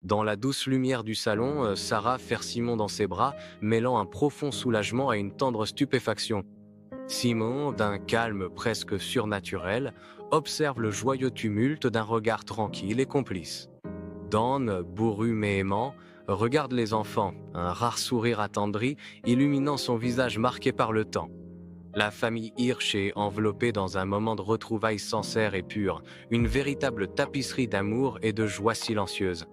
Dans la douce lumière du salon, Sarah serre Simon dans ses bras, mêlant un profond soulagement à une tendre stupéfaction. Simon, d'un calme presque surnaturel, observe le joyeux tumulte d'un regard tranquille et complice. Dan, bourru mais aimant, regarde les enfants, un rare sourire attendri illuminant son visage marqué par le temps. La famille Hirsch est enveloppée dans un moment de retrouvailles sincères et pures, une véritable tapisserie d'amour et de joie silencieuse.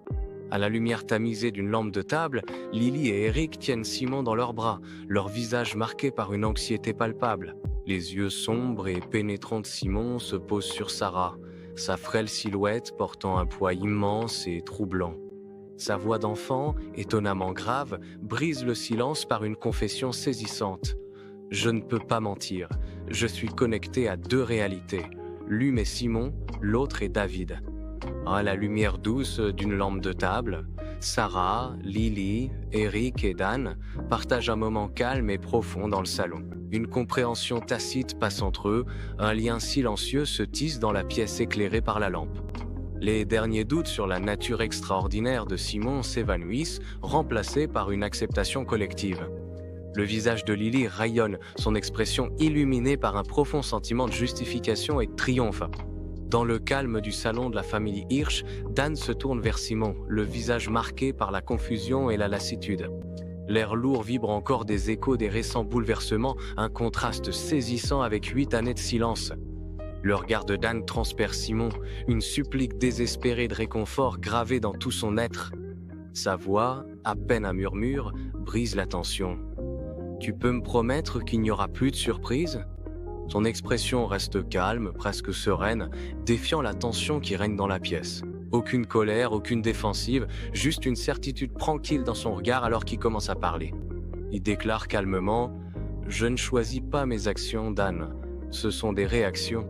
À la lumière tamisée d'une lampe de table, Lily et Eric tiennent Simon dans leurs bras, leur visage marqué par une anxiété palpable. Les yeux sombres et pénétrants de Simon se posent sur Sarah, sa frêle silhouette portant un poids immense et troublant. Sa voix d'enfant, étonnamment grave, brise le silence par une confession saisissante. Je ne peux pas mentir, je suis connecté à deux réalités. L'une est Simon, l'autre est David. À la lumière douce d'une lampe de table, Sarah, Lily, Eric et Dan partagent un moment calme et profond dans le salon. Une compréhension tacite passe entre eux, un lien silencieux se tisse dans la pièce éclairée par la lampe. Les derniers doutes sur la nature extraordinaire de Simon s'évanouissent, remplacés par une acceptation collective. Le visage de Lily rayonne, son expression illuminée par un profond sentiment de justification et de triomphe. Dans le calme du salon de la famille Hirsch, Dan se tourne vers Simon, le visage marqué par la confusion et la lassitude. L'air lourd vibre encore des échos des récents bouleversements, un contraste saisissant avec 8 années de silence. Le regard de Dan transperce Simon, une supplique désespérée de réconfort gravée dans tout son être. Sa voix, à peine un murmure, brise la tension. « Tu peux me promettre qu'il n'y aura plus de surprise ?» Son expression reste calme, presque sereine, défiant la tension qui règne dans la pièce. Aucune colère, aucune défensive, juste une certitude tranquille dans son regard alors qu'il commence à parler. Il déclare calmement « Je ne choisis pas mes actions, Dan. Ce sont des réactions. »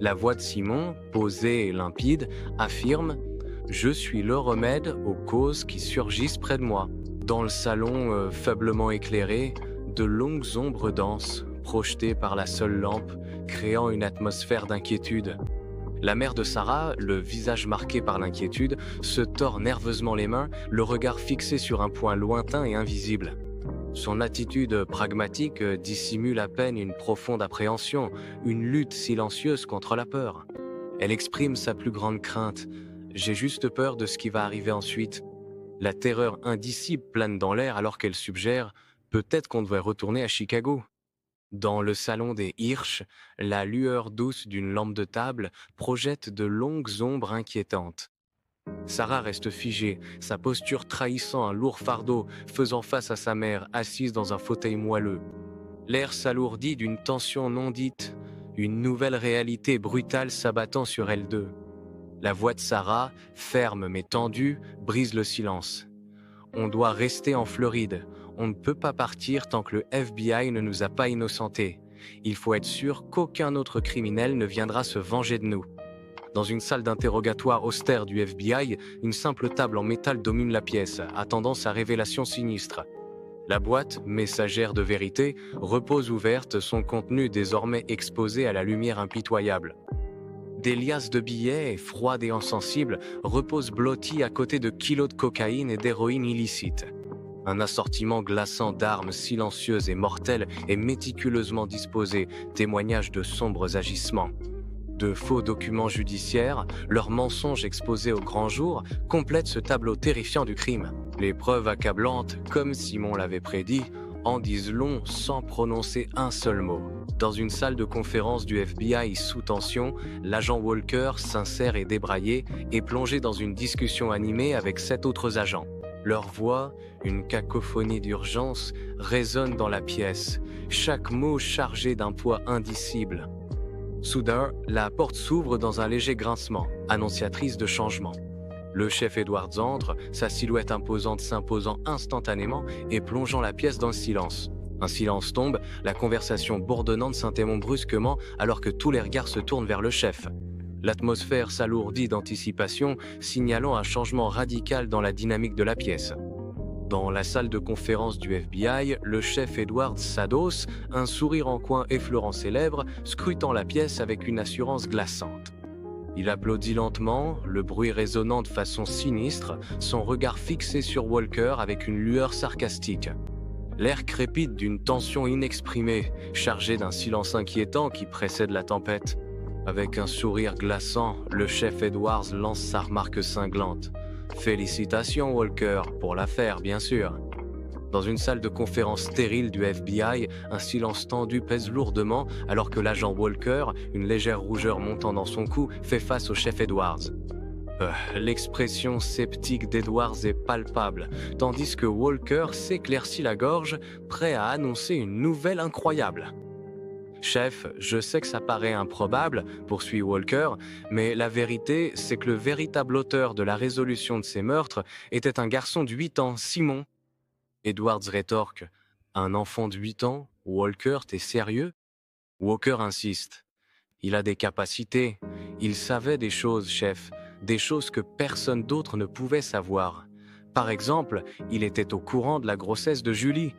La voix de Simon, posée et limpide, affirme « Je suis le remède aux causes qui surgissent près de moi. » Dans le salon faiblement éclairé, de longues ombres dansent, projetées par la seule lampe, créant une atmosphère d'inquiétude. La mère de Sarah, le visage marqué par l'inquiétude, se tord nerveusement les mains, le regard fixé sur un point lointain et invisible. Son attitude pragmatique dissimule à peine une profonde appréhension, une lutte silencieuse contre la peur. Elle exprime sa plus grande crainte. « J'ai juste peur de ce qui va arriver ensuite. » La terreur indicible plane dans l'air alors qu'elle suggère « Peut-être qu'on devrait retourner à Chicago. » Dans le salon des Hirsch, la lueur douce d'une lampe de table projette de longues ombres inquiétantes. Sarah reste figée, sa posture trahissant un lourd fardeau, faisant face à sa mère assise dans un fauteuil moelleux. L'air s'alourdit d'une tension non dite, une nouvelle réalité brutale s'abattant sur elles deux. La voix de Sarah, ferme mais tendue, brise le silence. On doit rester en Floride. On ne peut pas partir tant que le FBI ne nous a pas innocentés. Il faut être sûr qu'aucun autre criminel ne viendra se venger de nous. Dans une salle d'interrogatoire austère du FBI, une simple table en métal domine la pièce, attendant sa révélation sinistre. La boîte, messagère de vérité, repose ouverte, son contenu désormais exposé à la lumière impitoyable. Des liasses de billets, froides et insensibles, reposent blottis à côté de kilos de cocaïne et d'héroïne illicite. Un assortiment glaçant d'armes silencieuses et mortelles est méticuleusement disposé, témoignage de sombres agissements. De faux documents judiciaires, leurs mensonges exposés au grand jour, complètent ce tableau terrifiant du crime. Les preuves accablantes, comme Simon l'avait prédit, en disent long sans prononcer un seul mot. Dans une salle de conférence du FBI sous tension, l'agent Walker, sincère et débraillé, est plongé dans une discussion animée avec 7 autres agents. Leurs voix, une cacophonie d'urgence, résonnent dans la pièce, chaque mot chargé d'un poids indicible. Soudain, la porte s'ouvre dans un léger grincement, annonciatrice de changement. Le chef Edwards entre, sa silhouette imposante s'imposant instantanément et plongeant la pièce dans le silence. Un silence tombe, la conversation bourdonnante s'interrompt brusquement alors que tous les regards se tournent vers le chef. L'atmosphère s'alourdit d'anticipation, signalant un changement radical dans la dynamique de la pièce. Dans la salle de conférence du FBI, le chef Edwards s'adosse, un sourire en coin effleurant ses lèvres, scrutant la pièce avec une assurance glaçante. Il applaudit lentement, le bruit résonnant de façon sinistre, son regard fixé sur Walker avec une lueur sarcastique. L'air crépite d'une tension inexprimée, chargé d'un silence inquiétant qui précède la tempête. Avec un sourire glaçant, le chef Edwards lance sa remarque cinglante. « Félicitations, Walker, pour l'affaire, bien sûr. » Dans une salle de conférence stérile du FBI, un silence tendu pèse lourdement alors que l'agent Walker, une légère rougeur montant dans son cou, fait face au chef Edwards. L'expression sceptique d'Edwards est palpable, tandis que Walker s'éclaircit la gorge, prêt à annoncer une nouvelle incroyable. « Chef, je sais que ça paraît improbable, poursuit Walker, mais la vérité, c'est que le véritable auteur de la résolution de ces meurtres était un garçon de 8 ans, Simon. » Edwards rétorque. « Un enfant de 8 ans? Walker, t'es sérieux ?» Walker insiste. « Il a des capacités. Il savait des choses, chef, des choses que personne d'autre ne pouvait savoir. Par exemple, il était au courant de la grossesse de Julie. »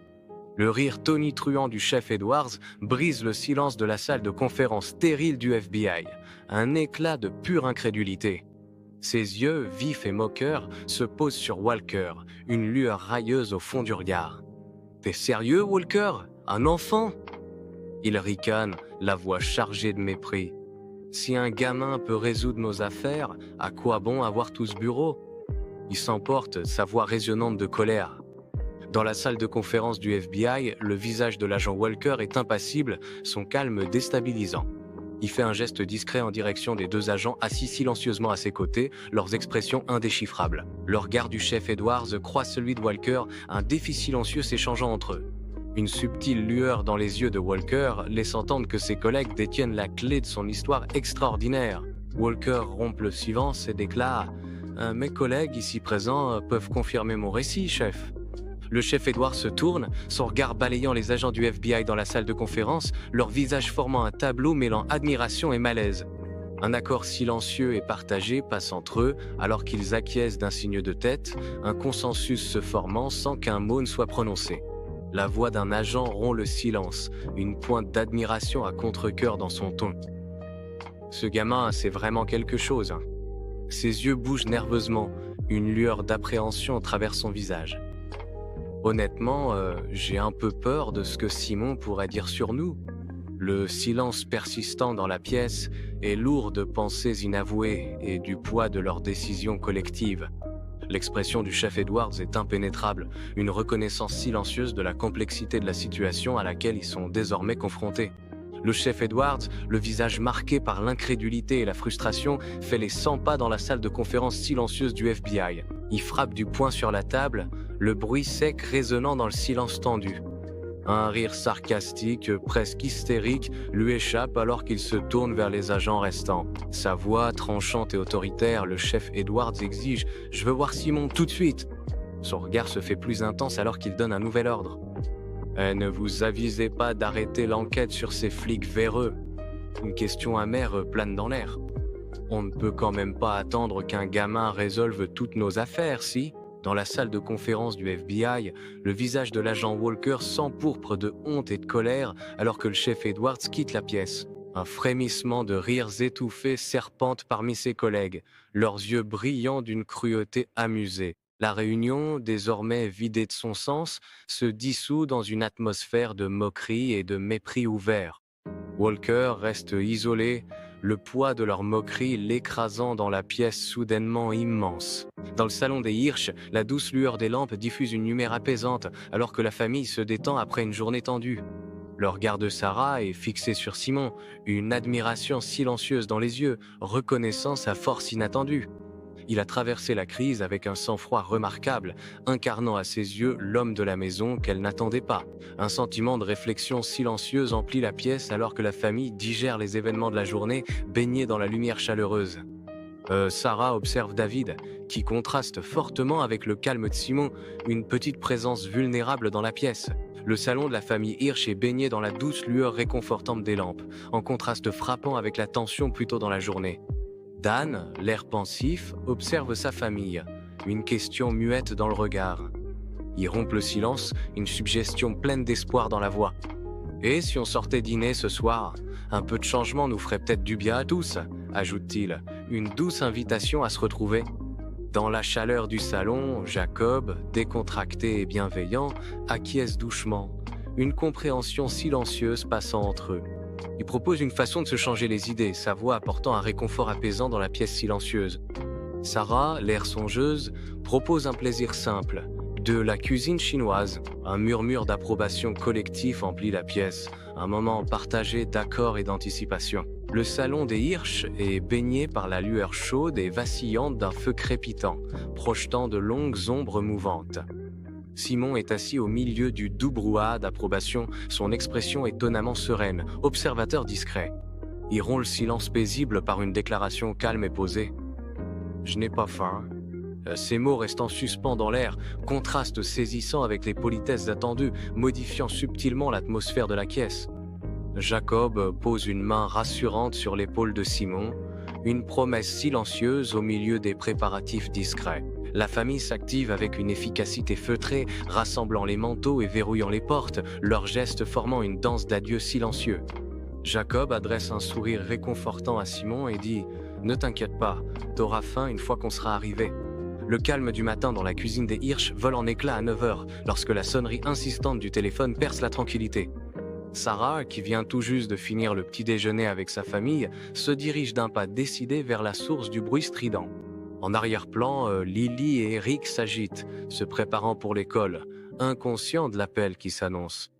Le rire tonitruant du chef Edwards brise le silence de la salle de conférence stérile du FBI, un éclat de pure incrédulité. Ses yeux, vifs et moqueurs, se posent sur Walker, une lueur railleuse au fond du regard. « T'es sérieux, Walker? Un enfant ?» Il ricane, la voix chargée de mépris. « Si un gamin peut résoudre nos affaires, à quoi bon avoir tout ce bureau ?» Il s'emporte, sa voix résonnante de colère. Dans la salle de conférence du FBI, le visage de l'agent Walker est impassible, son calme déstabilisant. Il fait un geste discret en direction des 2 agents assis silencieusement à ses côtés, leurs expressions indéchiffrables. Le regard du chef Edwards croise celui de Walker, un défi silencieux s'échangeant entre eux. Une subtile lueur dans les yeux de Walker laisse entendre que ses collègues détiennent la clé de son histoire extraordinaire. Walker rompt le silence et déclare « Mes collègues ici présents peuvent confirmer mon récit, chef. » Le chef Edwards se tourne, son regard balayant les agents du FBI dans la salle de conférence, leur visage formant un tableau mêlant admiration et malaise. Un accord silencieux et partagé passe entre eux, alors qu'ils acquiescent d'un signe de tête, un consensus se formant sans qu'un mot ne soit prononcé. La voix d'un agent rompt le silence, une pointe d'admiration à contre-cœur dans son ton. « Ce gamin, c'est vraiment quelque chose. » Ses yeux bougent nerveusement, une lueur d'appréhension traverse son visage. Honnêtement, j'ai un peu peur de ce que Simon pourrait dire sur nous. Le silence persistant dans la pièce est lourd de pensées inavouées et du poids de leurs décisions collectives. L'expression du chef Edwards est impénétrable, une reconnaissance silencieuse de la complexité de la situation à laquelle ils sont désormais confrontés. Le chef Edwards, le visage marqué par l'incrédulité et la frustration, fait les 100 pas dans la salle de conférence silencieuse du FBI. Il frappe du poing sur la table, le bruit sec résonnant dans le silence tendu. Un rire sarcastique, presque hystérique, lui échappe alors qu'il se tourne vers les agents restants. Sa voix tranchante et autoritaire, le chef Edwards exige « Je veux voir Simon tout de suite !» Son regard se fait plus intense alors qu'il donne un nouvel ordre. « Ne vous avisez pas d'arrêter l'enquête sur ces flics véreux. » Une question amère plane dans l'air. On ne peut quand même pas attendre qu'un gamin résolve toutes nos affaires, si? Dans la salle de conférence du FBI, le visage de l'agent Walker s'empourpre de honte et de colère alors que le chef Edwards quitte la pièce. Un frémissement de rires étouffés serpente parmi ses collègues, leurs yeux brillants d'une cruauté amusée. La réunion, désormais vidée de son sens, se dissout dans une atmosphère de moquerie et de mépris ouvert. Walker reste isolé, le poids de leur moquerie l'écrasant dans la pièce soudainement immense. Dans le salon des Hirsch, la douce lueur des lampes diffuse une lumière apaisante alors que la famille se détend après une journée tendue. Le regard de Sarah est fixé sur Simon, une admiration silencieuse dans les yeux, reconnaissant sa force inattendue. Il a traversé la crise avec un sang-froid remarquable, incarnant à ses yeux l'homme de la maison qu'elle n'attendait pas. Un sentiment de réflexion silencieuse emplit la pièce alors que la famille digère les événements de la journée, baignée dans la lumière chaleureuse. Sarah observe David, qui contraste fortement avec le calme de Simon, une petite présence vulnérable dans la pièce. Le salon de la famille Hirsch est baigné dans la douce lueur réconfortante des lampes, en contraste frappant avec la tension plus tôt dans la journée. Dan, l'air pensif, observe sa famille, une question muette dans le regard. Il rompt le silence, une suggestion pleine d'espoir dans la voix. « Et si on sortait dîner ce soir? Un peu de changement nous ferait peut-être du bien à tous », ajoute-t-il, une douce invitation à se retrouver. Dans la chaleur du salon, Jacob, décontracté et bienveillant, acquiesce doucement, une compréhension silencieuse passant entre eux. Il propose une façon de se changer les idées, sa voix apportant un réconfort apaisant dans la pièce silencieuse. Sarah, l'air songeuse, propose un plaisir simple, de la cuisine chinoise. Un murmure d'approbation collectif emplit la pièce, un moment partagé d'accord et d'anticipation. Le salon des Hirsch est baigné par la lueur chaude et vacillante d'un feu crépitant, projetant de longues ombres mouvantes. Simon est assis au milieu du doux brouhaha d'approbation, son expression étonnamment sereine, observateur discret. Il rompt le silence paisible par une déclaration calme et posée. « Je n'ai pas faim. » Ces mots restant suspens dans l'air, contrastent saisissant avec les politesses attendues, modifiant subtilement l'atmosphère de la caisse. Jacob pose une main rassurante sur l'épaule de Simon, une promesse silencieuse au milieu des préparatifs discrets. La famille s'active avec une efficacité feutrée, rassemblant les manteaux et verrouillant les portes, leurs gestes formant une danse d'adieu silencieux. Jacob adresse un sourire réconfortant à Simon et dit « Ne t'inquiète pas, t'auras faim une fois qu'on sera arrivé ». Le calme du matin dans la cuisine des Hirsch vole en éclats à 9h, lorsque la sonnerie insistante du téléphone perce la tranquillité. Sarah, qui vient tout juste de finir le petit déjeuner avec sa famille, se dirige d'un pas décidé vers la source du bruit strident. En arrière-plan, Lily et Eric s'agitent, se préparant pour l'école, inconscients de l'appel qui s'annonce.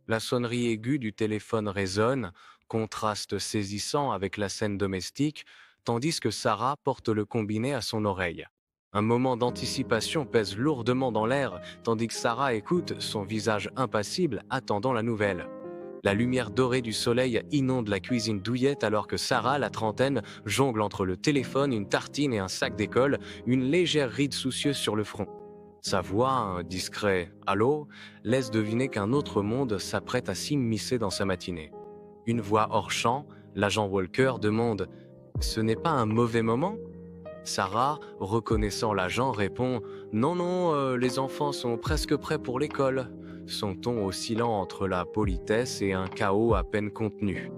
La sonnerie aiguë du téléphone résonne, contraste saisissant avec la scène domestique, tandis que Sarah porte le combiné à son oreille. Un moment d'anticipation pèse lourdement dans l'air, tandis que Sarah écoute, son visage impassible, attendant la nouvelle. La lumière dorée du soleil inonde la cuisine douillette alors que Sarah, la trentaine, jongle entre le téléphone, une tartine et un sac d'école, une légère ride soucieuse sur le front. Sa voix, un discret « Allô ?» laisse deviner qu'un autre monde s'apprête à s'immiscer dans sa matinée. Une voix hors champ, l'agent Walker demande « Ce n'est pas un mauvais moment ?» Sarah, reconnaissant l'agent, répond « Non, non, les enfants sont presque prêts pour l'école », son ton oscillant entre la politesse et un chaos à peine contenu.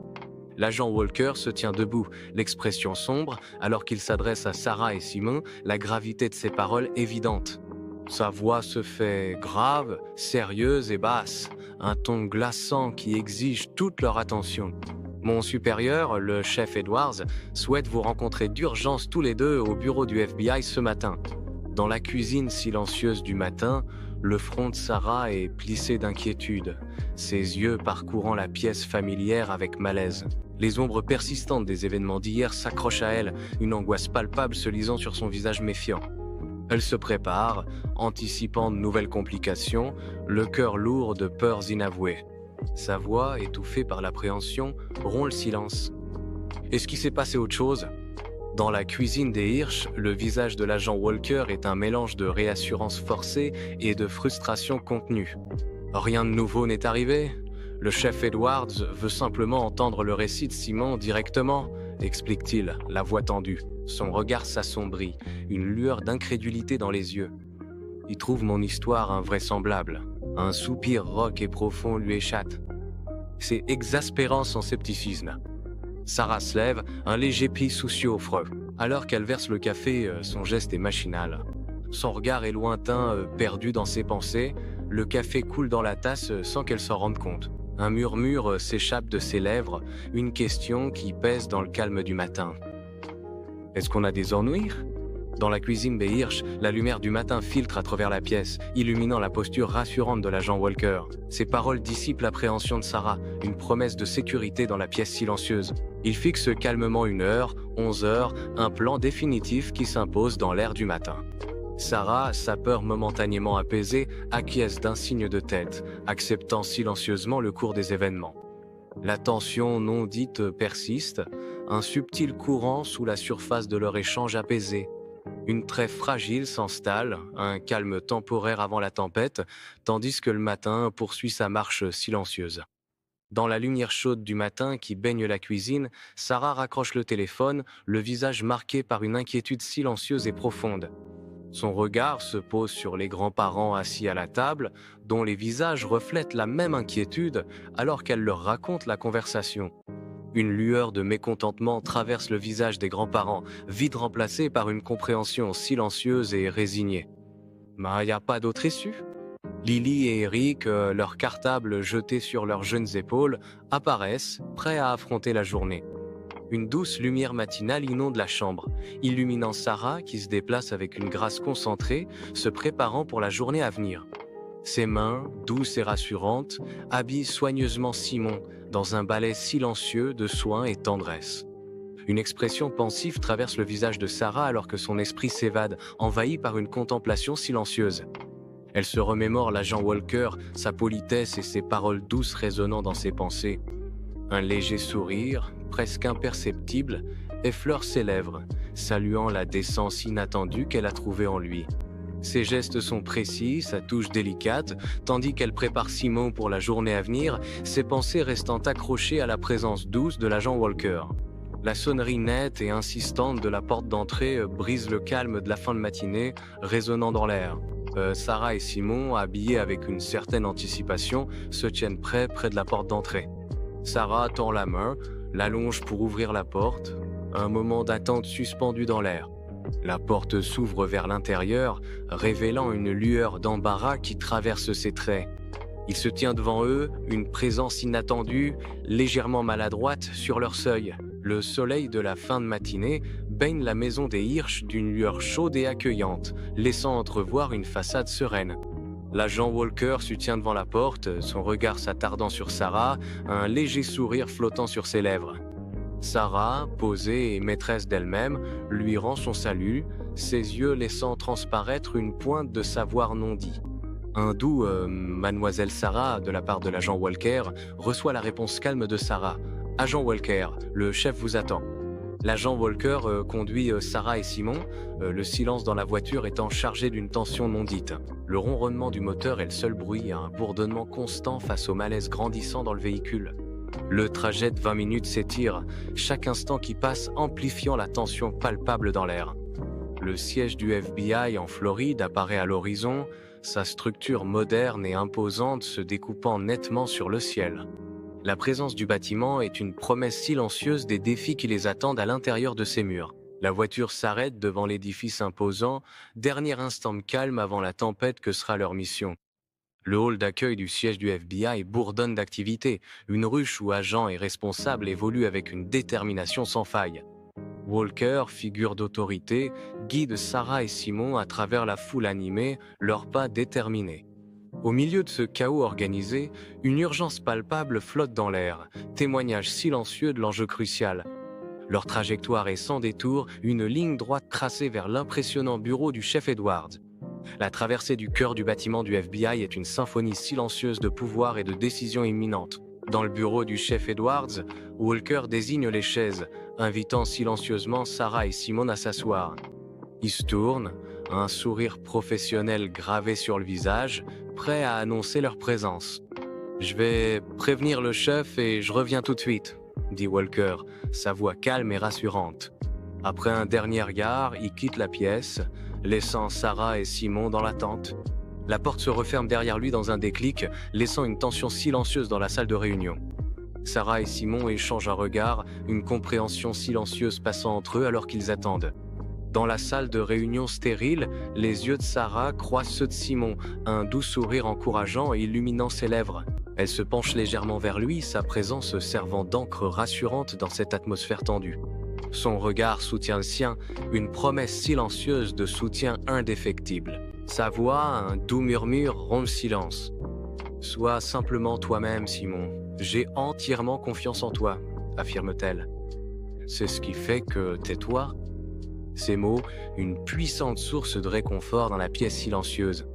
L'agent Walker se tient debout, l'expression sombre, alors qu'il s'adresse à Sarah et Simon, la gravité de ses paroles évidente. Sa voix se fait grave, sérieuse et basse, un ton glaçant qui exige toute leur attention. Mon supérieur, le chef Edwards, souhaite vous rencontrer d'urgence tous les deux au bureau du FBI ce matin. Dans la cuisine silencieuse du matin, le front de Sarah est plissé d'inquiétude, ses yeux parcourant la pièce familière avec malaise. Les ombres persistantes des événements d'hier s'accrochent à elle, une angoisse palpable se lisant sur son visage méfiant. Elle se prépare, anticipant de nouvelles complications, le cœur lourd de peurs inavouées. Sa voix, étouffée par l'appréhension, rompt le silence. Est-ce qu'il s'est passé autre chose ? Dans la cuisine des Hirsch, le visage de l'agent Walker est un mélange de réassurance forcée et de frustration contenue. Rien de nouveau n'est arrivé. Le chef Edwards veut simplement entendre le récit de Simon directement, explique-t-il, la voix tendue. Son regard s'assombrit, une lueur d'incrédulité dans les yeux. Il trouve mon histoire invraisemblable. Un soupir rauque et profond lui échappe. C'est exaspérant son scepticisme. Sarah se lève, un léger pli soucieux au front. Alors qu'elle verse le café, son geste est machinal. Son regard est lointain, perdu dans ses pensées. Le café coule dans la tasse sans qu'elle s'en rende compte. Un murmure s'échappe de ses lèvres, une question qui pèse dans le calme du matin. Est-ce qu'on a des ennuis ? Dans la cuisine des Hirsch, la lumière du matin filtre à travers la pièce, illuminant la posture rassurante de l'agent Walker. Ses paroles dissipent l'appréhension de Sarah, une promesse de sécurité dans la pièce silencieuse. Il fixe calmement 1h, 11h, un plan définitif qui s'impose dans l'air du matin. Sarah, sa peur momentanément apaisée, acquiesce d'un signe de tête, acceptant silencieusement le cours des événements. La tension non dite persiste, un subtil courant sous la surface de leur échange apaisé. Une trêve fragile s'installe, un calme temporaire avant la tempête, tandis que le matin poursuit sa marche silencieuse. Dans la lumière chaude du matin qui baigne la cuisine, Sarah raccroche le téléphone, le visage marqué par une inquiétude silencieuse et profonde. Son regard se pose sur les grands-parents assis à la table, dont les visages reflètent la même inquiétude alors qu'elle leur raconte la conversation. Une lueur de mécontentement traverse le visage des grands-parents, vite remplacée par une compréhension silencieuse et résignée. Mais y a pas d'autre issue? Lily et Eric, leurs cartables jetés sur leurs jeunes épaules, apparaissent, prêts à affronter la journée. Une douce lumière matinale inonde la chambre, illuminant Sarah qui se déplace avec une grâce concentrée, se préparant pour la journée à venir. Ses mains, douces et rassurantes, habillent soigneusement Simon dans un ballet silencieux de soins et tendresse. Une expression pensive traverse le visage de Sarah alors que son esprit s'évade, envahi par une contemplation silencieuse. Elle se remémore l'agent Walker, sa politesse et ses paroles douces résonnant dans ses pensées. Un léger sourire, presque imperceptible, effleure ses lèvres, saluant la décence inattendue qu'elle a trouvée en lui. Ses gestes sont précis, sa touche délicate, tandis qu'elle prépare Simon pour la journée à venir, ses pensées restant accrochées à la présence douce de l'agent Walker. La sonnerie nette et insistante de la porte d'entrée brise le calme de la fin de matinée, résonnant dans l'air. Sarah et Simon, habillés avec une certaine anticipation, se tiennent près de la porte d'entrée. Sarah tend la main, l'allonge pour ouvrir la porte, un moment d'attente suspendu dans l'air. La porte s'ouvre vers l'intérieur, révélant une lueur d'embarras qui traverse ses traits. Il se tient devant eux, une présence inattendue, légèrement maladroite sur leur seuil. Le soleil de la fin de matinée baigne la maison des Hirsch d'une lueur chaude et accueillante, laissant entrevoir une façade sereine. L'agent Walker se tient devant la porte, son regard s'attardant sur Sarah, un léger sourire flottant sur ses lèvres. Sarah, posée et maîtresse d'elle-même, lui rend son salut, ses yeux laissant transparaître une pointe de savoir non dit. Un doux Mademoiselle Sarah de la part de l'agent Walker reçoit la réponse calme de Sarah. Agent Walker, le chef vous attend. L'agent Walker conduit Sarah et Simon, le silence dans la voiture étant chargé d'une tension non dite. Le ronronnement du moteur est le seul bruit, un bourdonnement constant face au malaise grandissant dans le véhicule. Le trajet de 20 minutes s'étire, chaque instant qui passe amplifiant la tension palpable dans l'air. Le siège du FBI en Floride apparaît à l'horizon, sa structure moderne et imposante se découpant nettement sur le ciel. La présence du bâtiment est une promesse silencieuse des défis qui les attendent à l'intérieur de ses murs. La voiture s'arrête devant l'édifice imposant, dernier instant de calme avant la tempête que sera leur mission. Le hall d'accueil du siège du FBI bourdonne d'activité, une ruche où agents et responsables évoluent avec une détermination sans faille. Walker, figure d'autorité, guide Sarah et Simon à travers la foule animée, leurs pas déterminés. Au milieu de ce chaos organisé, une urgence palpable flotte dans l'air, témoignage silencieux de l'enjeu crucial. Leur trajectoire est sans détour, une ligne droite tracée vers l'impressionnant bureau du chef Edwards. La traversée du cœur du bâtiment du FBI est une symphonie silencieuse de pouvoir et de décisions imminentes. Dans le bureau du chef Edwards, Walker désigne les chaises, invitant silencieusement Sarah et Simon à s'asseoir. Ils se tournent, un sourire professionnel gravé sur le visage, prêt à annoncer leur présence. « Je vais prévenir le chef et je reviens tout de suite », dit Walker, sa voix calme et rassurante. Après un dernier regard, il quitte la pièce, laissant Sarah et Simon dans l'attente. La porte se referme derrière lui dans un déclic, laissant une tension silencieuse dans la salle de réunion. Sarah et Simon échangent un regard, une compréhension silencieuse passant entre eux alors qu'ils attendent. Dans la salle de réunion stérile, les yeux de Sarah croisent ceux de Simon, un doux sourire encourageant et illuminant ses lèvres. Elle se penche légèrement vers lui, sa présence servant d'encre rassurante dans cette atmosphère tendue. Son regard soutient le sien, une promesse silencieuse de soutien indéfectible. Sa voix, un doux murmure, rompt le silence. « Sois simplement toi-même, Simon. J'ai entièrement confiance en toi, » affirme-t-elle. « C'est ce qui fait que t'es toi. » Ces mots, une puissante source de réconfort dans la pièce silencieuse.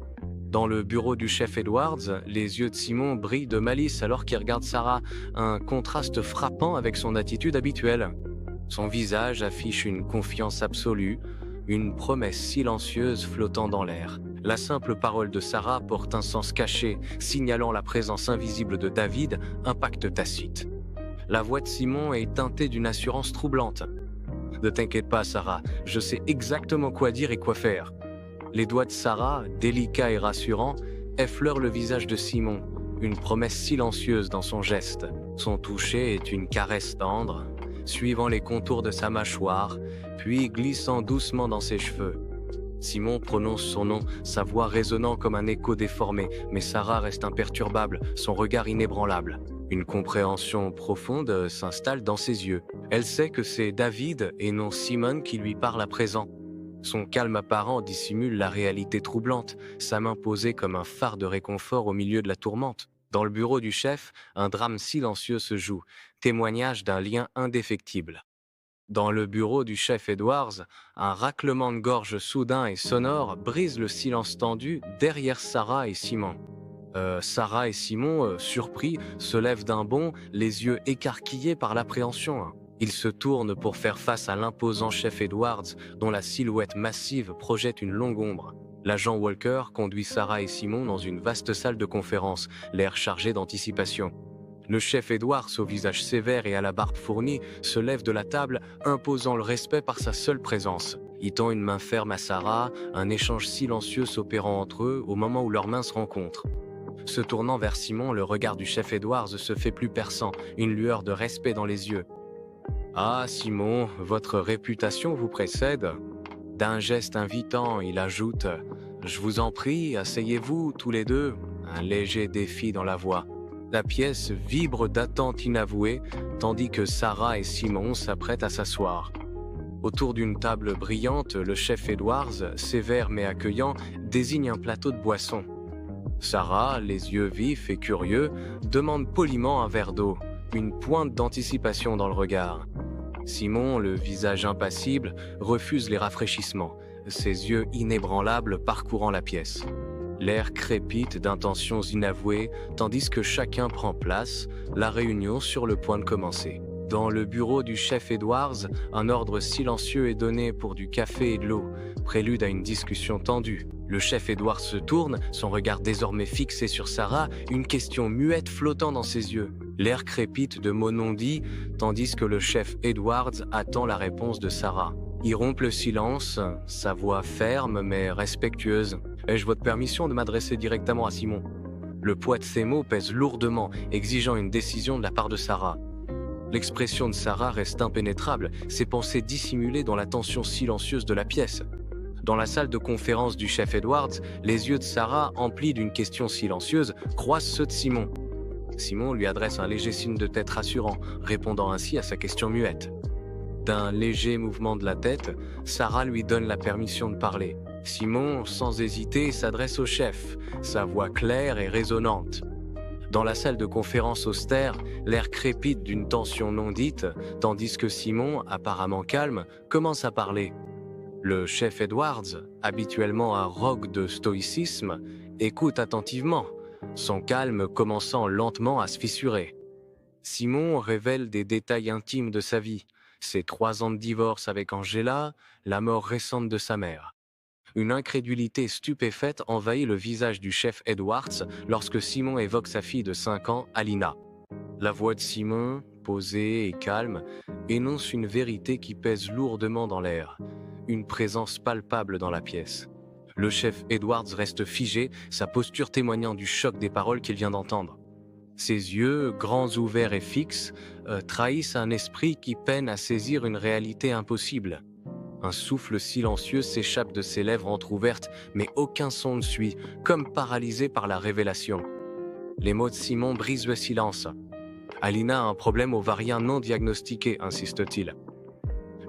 Dans le bureau du chef Edwards, les yeux de Simon brillent de malice alors qu'il regarde Sarah, un contraste frappant avec son attitude habituelle. Son visage affiche une confiance absolue, une promesse silencieuse flottant dans l'air. La simple parole de Sarah porte un sens caché, signalant la présence invisible de David, un pacte tacite. La voix de Simon est teintée d'une assurance troublante. « Ne t'inquiète pas, Sarah, je sais exactement quoi dire et quoi faire. » Les doigts de Sarah, délicats et rassurants, effleurent le visage de Simon, une promesse silencieuse dans son geste. Son toucher est une caresse tendre, suivant les contours de sa mâchoire, puis glissant doucement dans ses cheveux. Simon prononce son nom, sa voix résonnant comme un écho déformé, mais Sarah reste imperturbable, son regard inébranlable. Une compréhension profonde s'installe dans ses yeux. Elle sait que c'est David et non Simon qui lui parle à présent. Son calme apparent dissimule la réalité troublante, sa main posée comme un phare de réconfort au milieu de la tourmente. Dans le bureau du chef, un drame silencieux se joue, témoignage d'un lien indéfectible. Dans le bureau du chef Edwards, un raclement de gorge soudain et sonore brise le silence tendu derrière Sarah et Simon. Sarah et Simon, surpris, se lèvent d'un bond, les yeux écarquillés par l'appréhension. Ils se tournent pour faire face à l'imposant chef Edwards, dont la silhouette massive projette une longue ombre. L'agent Walker conduit Sarah et Simon dans une vaste salle de conférence, l'air chargé d'anticipation. Le chef Edwards, au visage sévère et à la barbe fournie, se lève de la table, imposant le respect par sa seule présence. Il tend une main ferme à Sarah, un échange silencieux s'opérant entre eux au moment où leurs mains se rencontrent. Se tournant vers Simon, le regard du chef Edwards se fait plus perçant, une lueur de respect dans les yeux. « Ah, Simon, votre réputation vous précède. » D'un geste invitant, il ajoute « Je vous en prie, asseyez-vous tous les deux. » Un léger défi dans la voix. La pièce vibre d'attente inavouée, tandis que Sarah et Simon s'apprêtent à s'asseoir. Autour d'une table brillante, le chef Edwards, sévère mais accueillant, désigne un plateau de boissons. Sarah, les yeux vifs et curieux, demande poliment un verre d'eau, une pointe d'anticipation dans le regard. Simon, le visage impassible, refuse les rafraîchissements, ses yeux inébranlables parcourant la pièce. L'air crépite d'intentions inavouées, tandis que chacun prend place, la réunion sur le point de commencer. Dans le bureau du chef Edwards, un ordre silencieux est donné pour du café et de l'eau, prélude à une discussion tendue. Le chef Edwards se tourne, son regard désormais fixé sur Sarah, une question muette flottant dans ses yeux. L'air crépite de mots non dits, tandis que le chef Edwards attend la réponse de Sarah. Il rompt le silence, sa voix ferme mais respectueuse. « Ai-je votre permission de m'adresser directement à Simon ?» Le poids de ces mots pèse lourdement, exigeant une décision de la part de Sarah. L'expression de Sarah reste impénétrable, ses pensées dissimulées dans la tension silencieuse de la pièce. Dans la salle de conférence du chef Edwards, les yeux de Sarah, emplis d'une question silencieuse, croisent ceux de Simon. Simon lui adresse un léger signe de tête rassurant, répondant ainsi à sa question muette. D'un léger mouvement de la tête, Sarah lui donne la permission de parler. Simon, sans hésiter, s'adresse au chef, sa voix claire et résonnante. Dans la salle de conférence austère, l'air crépite d'une tension non dite, tandis que Simon, apparemment calme, commence à parler. Le chef Edwards, habituellement un roc de stoïcisme, écoute attentivement, son calme commençant lentement à se fissurer. Simon révèle des détails intimes de sa vie, ses 3 ans de divorce avec Angela, la mort récente de sa mère. Une incrédulité stupéfaite envahit le visage du chef Edwards lorsque Simon évoque sa fille de 5 ans, Alina. La voix de Simon, posée et calme, énonce une vérité qui pèse lourdement dans l'air, une présence palpable dans la pièce. Le chef Edwards reste figé, sa posture témoignant du choc des paroles qu'il vient d'entendre. Ses yeux, grands ouverts et fixes, trahissent un esprit qui peine à saisir une réalité impossible. Un souffle silencieux s'échappe de ses lèvres entr'ouvertes, mais aucun son ne suit, comme paralysé par la révélation. Les mots de Simon brisent le silence. Alina a un problème ovarien non diagnostiqué, insiste-t-il.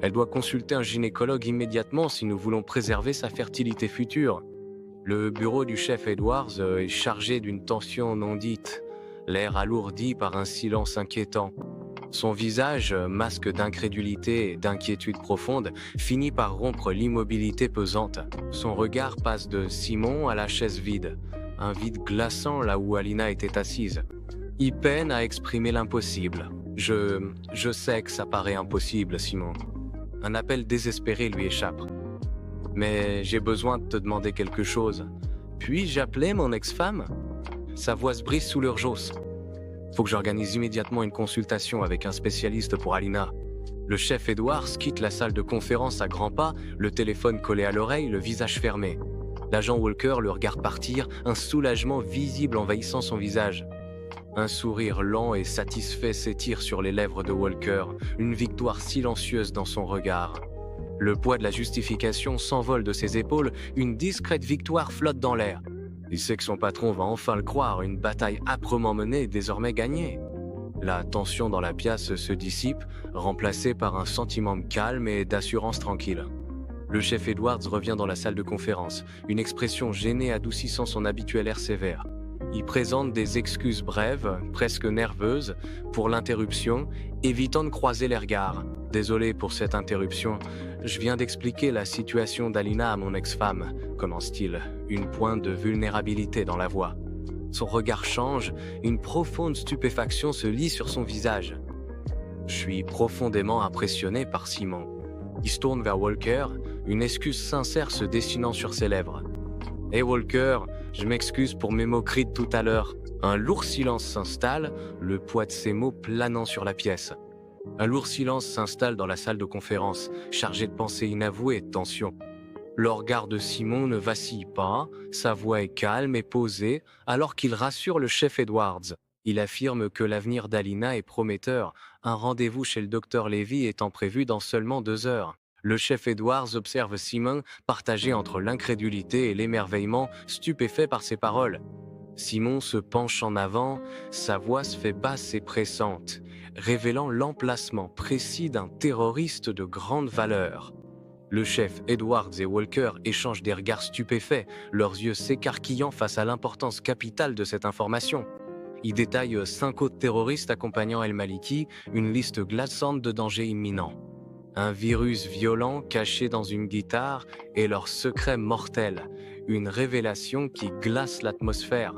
Elle doit consulter un gynécologue immédiatement si nous voulons préserver sa fertilité future. Le bureau du chef Edwards est chargé d'une tension non dite, l'air alourdi par un silence inquiétant. Son visage, masque d'incrédulité et d'inquiétude profonde, finit par rompre l'immobilité pesante. Son regard passe de Simon à la chaise vide, un vide glaçant là où Alina était assise. Il peine à exprimer l'impossible. Je sais que ça paraît impossible, Simon. Un appel désespéré lui échappe. Mais j'ai besoin de te demander quelque chose. Puis-je appeler mon ex-femme ? Sa voix se brise sous l'urgence. Faut que j'organise immédiatement une consultation avec un spécialiste pour Alina. Le chef Edwards quitte la salle de conférence à grands pas, le téléphone collé à l'oreille, le visage fermé. L'agent Walker le regarde partir, un soulagement visible envahissant son visage. Un sourire lent et satisfait s'étire sur les lèvres de Walker, une victoire silencieuse dans son regard. Le poids de la justification s'envole de ses épaules, une discrète victoire flotte dans l'air. Il sait que son patron va enfin le croire, une bataille âprement menée est désormais gagnée. La tension dans la pièce se dissipe, remplacée par un sentiment de calme et d'assurance tranquille. Le chef Edwards revient dans la salle de conférence, une expression gênée adoucissant son habituel air sévère. Il présente des excuses brèves, presque nerveuses, pour l'interruption, évitant de croiser les regards. « Désolé pour cette interruption, je viens d'expliquer la situation d'Alina à mon ex-femme », commence-t-il, une pointe de vulnérabilité dans la voix. Son regard change, une profonde stupéfaction se lit sur son visage. « Je suis profondément impressionné par Simon. » Il se tourne vers Walker, une excuse sincère se dessinant sur ses lèvres. « Hé Walker, je m'excuse pour mes moqueries de tout à l'heure. » Un lourd silence s'installe, le poids de ses mots planant sur la pièce. Un lourd silence s'installe dans la salle de conférence, chargé de pensées inavouées et de tension. Le regard de Simon ne vacille pas, sa voix est calme et posée, alors qu'il rassure le chef Edwards. Il affirme que l'avenir d'Alina est prometteur, un rendez-vous chez le docteur Levy étant prévu dans seulement 2 heures. Le chef Edwards observe Simon, partagé entre l'incrédulité et l'émerveillement, stupéfait par ses paroles. Simon se penche en avant, sa voix se fait basse et pressante, révélant l'emplacement précis d'un terroriste de grande valeur. Le chef Edwards et Walker échangent des regards stupéfaits, leurs yeux s'écarquillant face à l'importance capitale de cette information. Ils détaillent 5 autres terroristes accompagnant El Maliki, une liste glaçante de dangers imminents. Un virus violent caché dans une guitare et leur secret mortel, une révélation qui glace l'atmosphère.